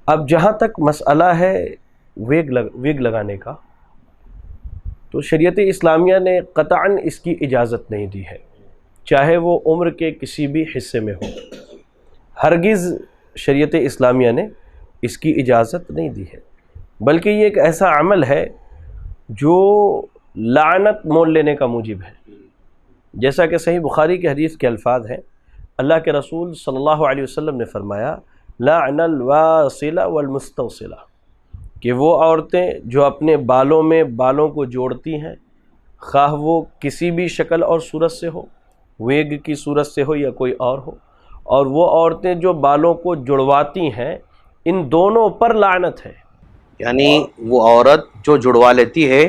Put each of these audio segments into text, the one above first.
اب جہاں تک مسئلہ ہے ویگ لگانے کا، تو شریعت اسلامیہ نے قطعاً اس کی اجازت نہیں دی ہے، چاہے وہ عمر کے کسی بھی حصے میں ہو۔ ہرگز شریعت اسلامیہ نے اس کی اجازت نہیں دی ہے، بلکہ یہ ایک ایسا عمل ہے جو لعنت مول لینے کا موجب ہے۔ جیسا کہ صحیح بخاری کی حدیث کے الفاظ ہیں، اللہ کے رسول صلی اللہ علیہ وسلم نے فرمایا لعن الواصلہ والمستوصلہ، کہ وہ عورتیں جو اپنے بالوں میں بالوں کو جوڑتی ہیں، خواہ وہ کسی بھی شکل اور صورت سے ہو، ویگ کی صورت سے ہو یا کوئی اور ہو، اور وہ عورتیں جو بالوں کو جڑواتی ہیں، ان دونوں پر لعنت ہے۔ یعنی وہ عورت جو جڑوا لیتی ہے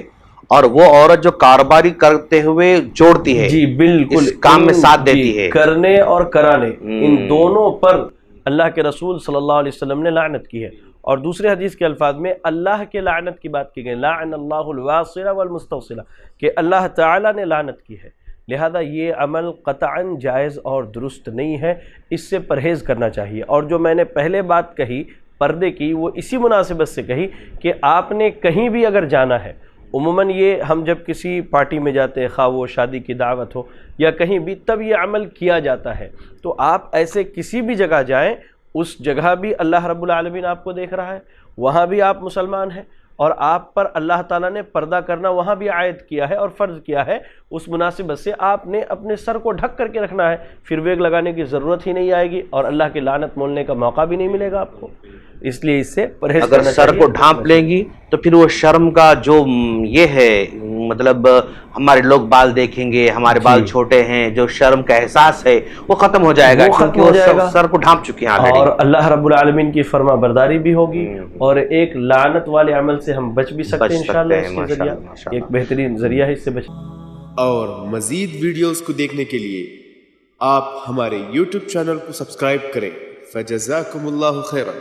اور وہ عورت جو کاروباری کرتے ہوئے جوڑتی ہے، جی بالکل، اس کام میں ساتھ دیتی ہے، کرنے اور کرانے، ان دونوں پر اللہ کے رسول صلی اللہ علیہ وسلم نے لعنت کی ہے۔ اور دوسرے حدیث کے الفاظ میں اللہ کے لعنت کی بات کی گئی، لعن اللہ الواصلہ والمستوصلہ، کہ اللہ تعالیٰ نے لعنت کی ہے۔ لہذا یہ عمل قطعاً جائز اور درست نہیں ہے، اس سے پرہیز کرنا چاہیے۔ اور جو میں نے پہلے بات کہی پردے کی، وہ اسی مناسبت سے کہی کہ آپ نے کہیں بھی اگر جانا ہے، عموماً یہ ہم جب کسی پارٹی میں جاتے ہیں، خواہ وہ شادی کی دعوت ہو یا کہیں بھی، تب یہ عمل کیا جاتا ہے۔ تو آپ ایسے کسی بھی جگہ جائیں، اس جگہ بھی اللہ رب العالمین آپ کو دیکھ رہا ہے، وہاں بھی آپ مسلمان ہیں، اور آپ پر اللہ تعالیٰ نے پردہ کرنا وہاں بھی عائد کیا ہے اور فرض کیا ہے۔ اس مناسبت سے آپ نے اپنے سر کو ڈھک کر کے رکھنا ہے، پھر ویگ لگانے کی ضرورت ہی نہیں آئے گی اور اللہ کی لعنت مولنے کا موقع بھی نہیں ملے گا آپ کو۔ اس لیے اس سے پرہیز کرنا چاہیے۔ اگر سر کو ڈھانپ لیں گی تو پھر وہ شرم کا جو یہ ہے، مطلب ہمارے لوگ بال دیکھیں گے، ہمارے بال چھوٹے ہیں، جو شرم کا احساس ہے وہ ختم ہو جائے گا، کیونکہ وہ سر کو ڈھانپ چکے ہیں، اور اللہ رب العالمین کی فرما برداری بھی ہوگی، اور ایک لعنت والے عمل سے ہم بچ بھی سکتے ہیں انشاءاللہ۔ اس کے ذریعہ ایک بہترین ذریعہ ہے اس سے بچ۔ اور مزید ویڈیوز کو دیکھنے کے لیے آپ ہمارے YouTube چینل کو سبسکرائب کریں۔ فجزاکم اللہ خیرا۔